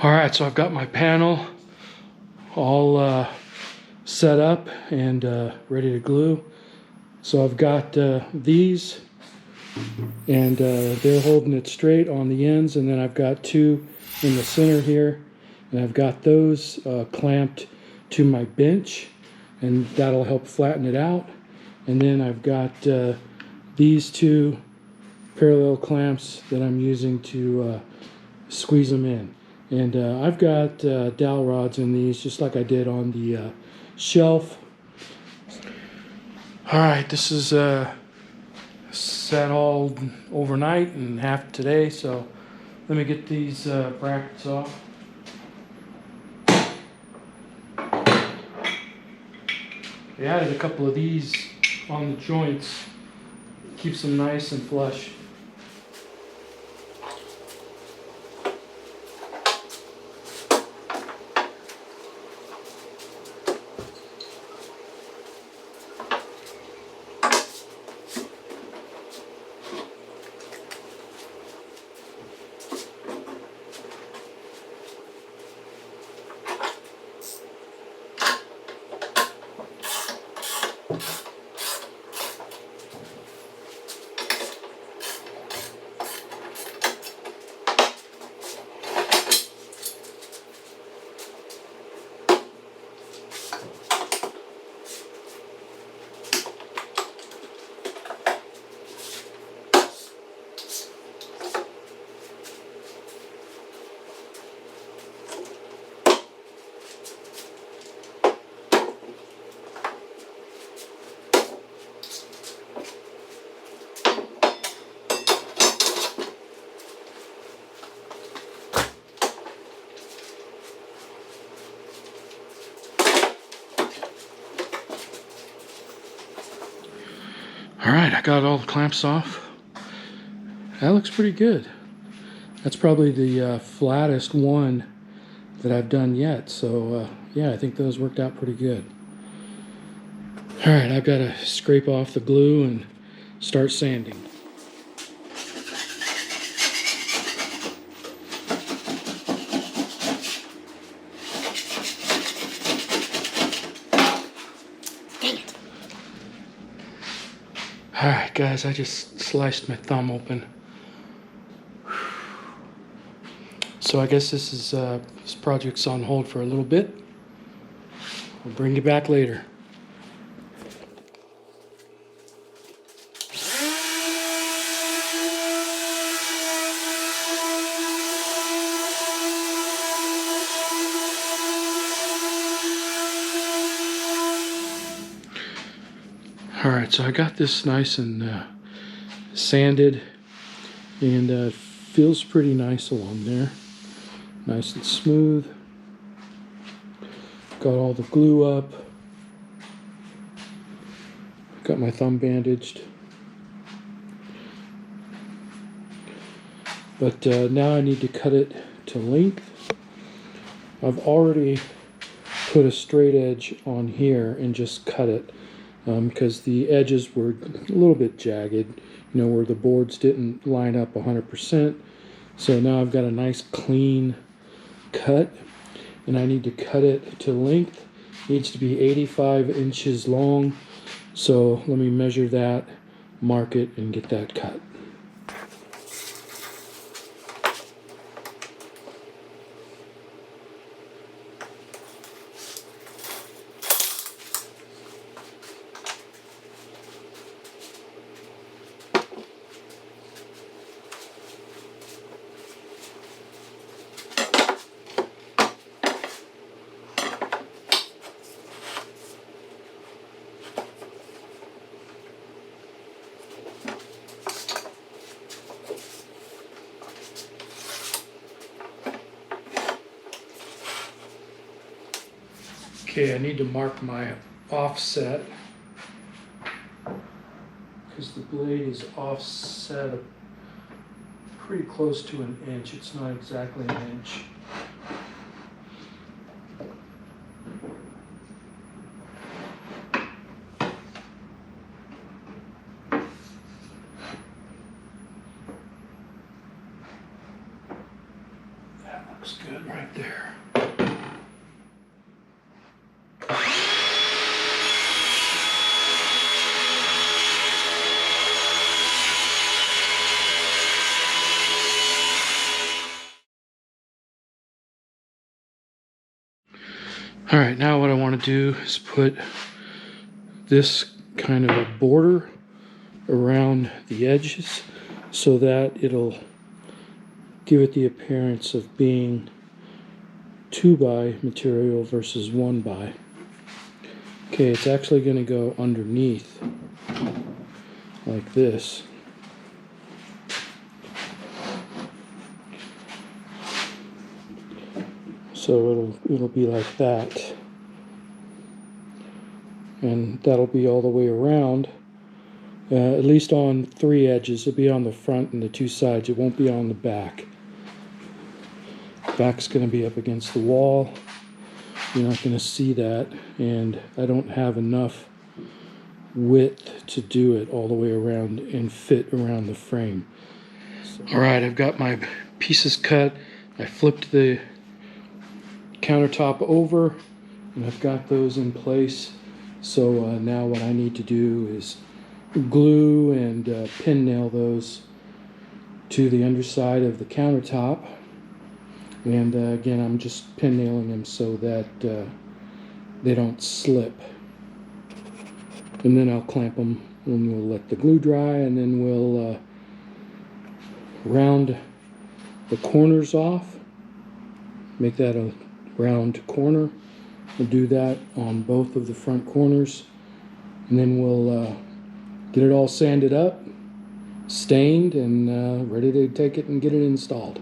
All right, so I've got my panel all set up and ready to glue. So I've got these, and they're holding it straight on the ends, and then I've got two in the center here, and I've got those clamped to my bench, and that'll help flatten it out. And then I've got these two parallel clamps that I'm using to squeeze them in. And I've got dowel rods in these, just like I did on the shelf. All right, this is set all overnight and half today, so let me get these brackets off. I added a couple of these on the joints, keeps them nice and flush. All right, I got all the clamps off. That looks pretty good. That's probably the flattest one that I've done yet. So yeah, I think those worked out pretty good. All right, I've got to scrape off the glue and start sanding. All right, guys, I just sliced my thumb open. So I guess this project's on hold for a little bit. We'll bring you back later. All right, so I got this nice and sanded, and feels pretty nice along there. Nice and smooth. Got all the glue up. Got my thumb bandaged. But now I need to cut it to length. I've already put a straight edge on here and just cut it because the edges were a little bit jagged, you know, where the boards didn't line up 100%. So now I've got a nice clean cut, and I need to cut it to length. It needs to be 85 inches long. So let me measure that, mark it, and get that cut. Okay, I need to mark my offset because the blade is offset pretty close to an inch. It's not exactly an inch. Looks good right there. All right, now what I want to do is put this kind of a border around the edges so that it'll give it the appearance of being 2x material versus 1x. Okay, it's actually going to go underneath like this. So it'll be like that. And that'll be all the way around. At least on 3 edges. It'll be on the front and the 2 sides. It won't be on the back. Back's going to be up against the wall. You're not going to see that, and I don't have enough width to do it all the way around and fit around the frame. All right, I've got my pieces cut. I flipped the countertop over, and I've got those in place. So now what I need to do is glue and pin nail those to the underside of the countertop. And again, I'm just pin nailing them so that they don't slip. And then I'll clamp them, and we'll let the glue dry, and then we'll round the corners off, make that a round corner. We'll do that on both of the front corners, and then we'll get it all sanded up, stained, and ready to take it and get it installed.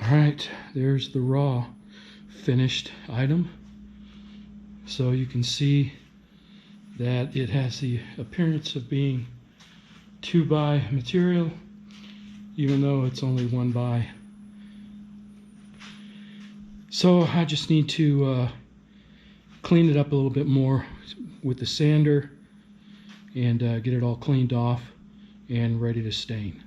All right, there's the raw finished item. So you can see that it has the appearance of being 2x material, even though it's only 1x. So I just need to clean it up a little bit more with the sander and get it all cleaned off and ready to stain.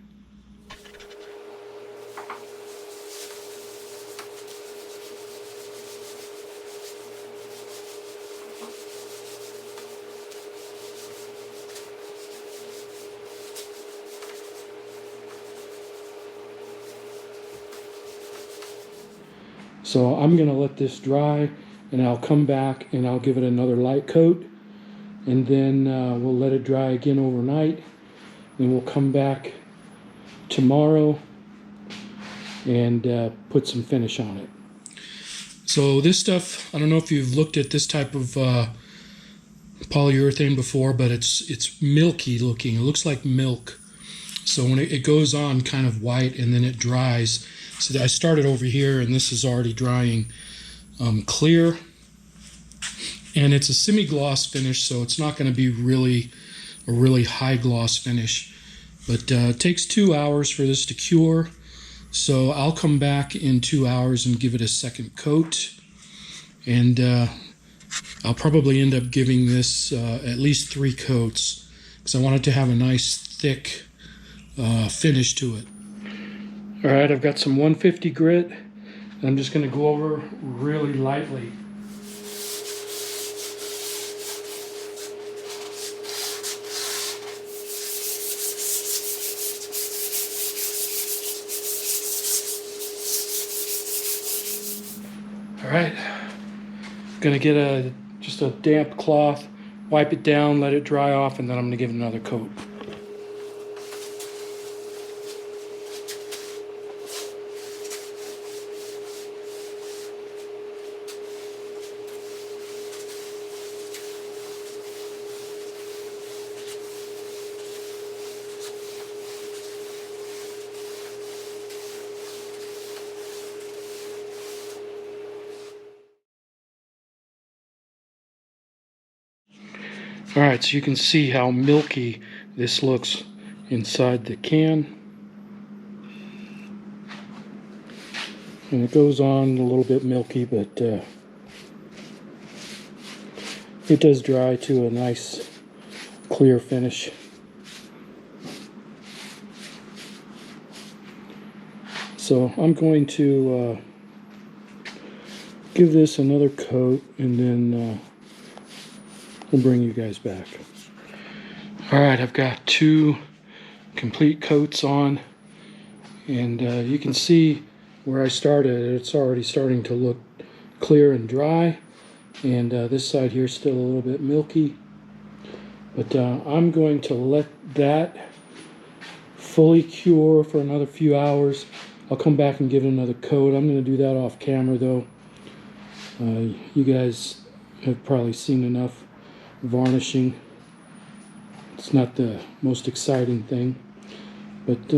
So I'm going to let this dry, and I'll come back and I'll give it another light coat, and then we'll let it dry again overnight. Then we'll come back tomorrow and put some finish on it. So this stuff, I don't know if you've looked at this type of polyurethane before, but it's milky looking. It looks like milk. So when it goes on kind of white and then it dries. So I started over here and this is already drying clear. And it's a semi-gloss finish, so it's not going to be a really high gloss finish. But it takes 2 hours for this to cure. So I'll come back in 2 hours and give it a second coat. And I'll probably end up giving this at least 3 coats because I want it to have a nice thick finish to it. All right, I've got some 150 grit. I'm just going to go over really lightly. All right, gonna get just a damp cloth, wipe it down, let it dry off, and then I'm gonna give it another coat. All right, so you can see how milky this looks inside the can. And it goes on a little bit milky, but it does dry to a nice clear finish. So I'm going to give this another coat and then we'll bring you guys back. All right, I've got 2 complete coats on, and you can see where I started. It's already starting to look clear and dry, and this side here is still a little bit milky. But I'm going to let that fully cure for another few hours. I'll come back and give it another coat. I'm going to do that off camera though. You guys have probably seen enough varnishing. It's not the most exciting thing, but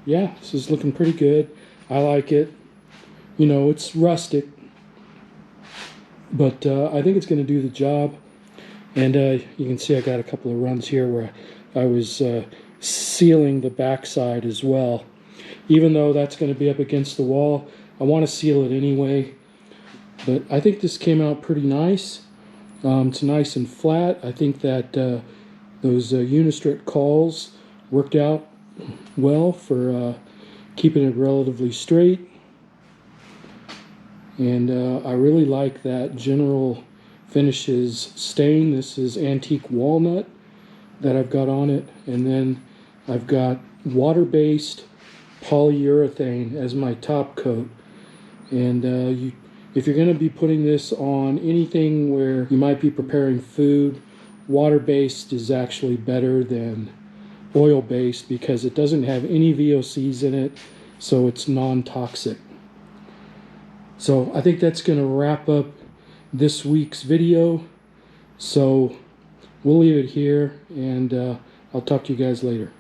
yeah, this is looking pretty good. I like it. You know, it's rustic, but I think it's going to do the job. And you can see I got a couple of runs here where I was sealing the backside as well. Even though that's going to be up against the wall, I want to seal it anyway. But I think this came out pretty nice. It's nice and flat. I think that those unistrut cauls worked out well for keeping it relatively straight. And I really like that General Finishes stain. This is antique walnut that I've got on it. And then I've got water-based polyurethane as my top coat. And if you're going to be putting this on anything where you might be preparing food, water-based is actually better than oil-based because it doesn't have any VOCs in it, so it's non-toxic. So I think that's going to wrap up this week's video. So we'll leave it here, and I'll talk to you guys later.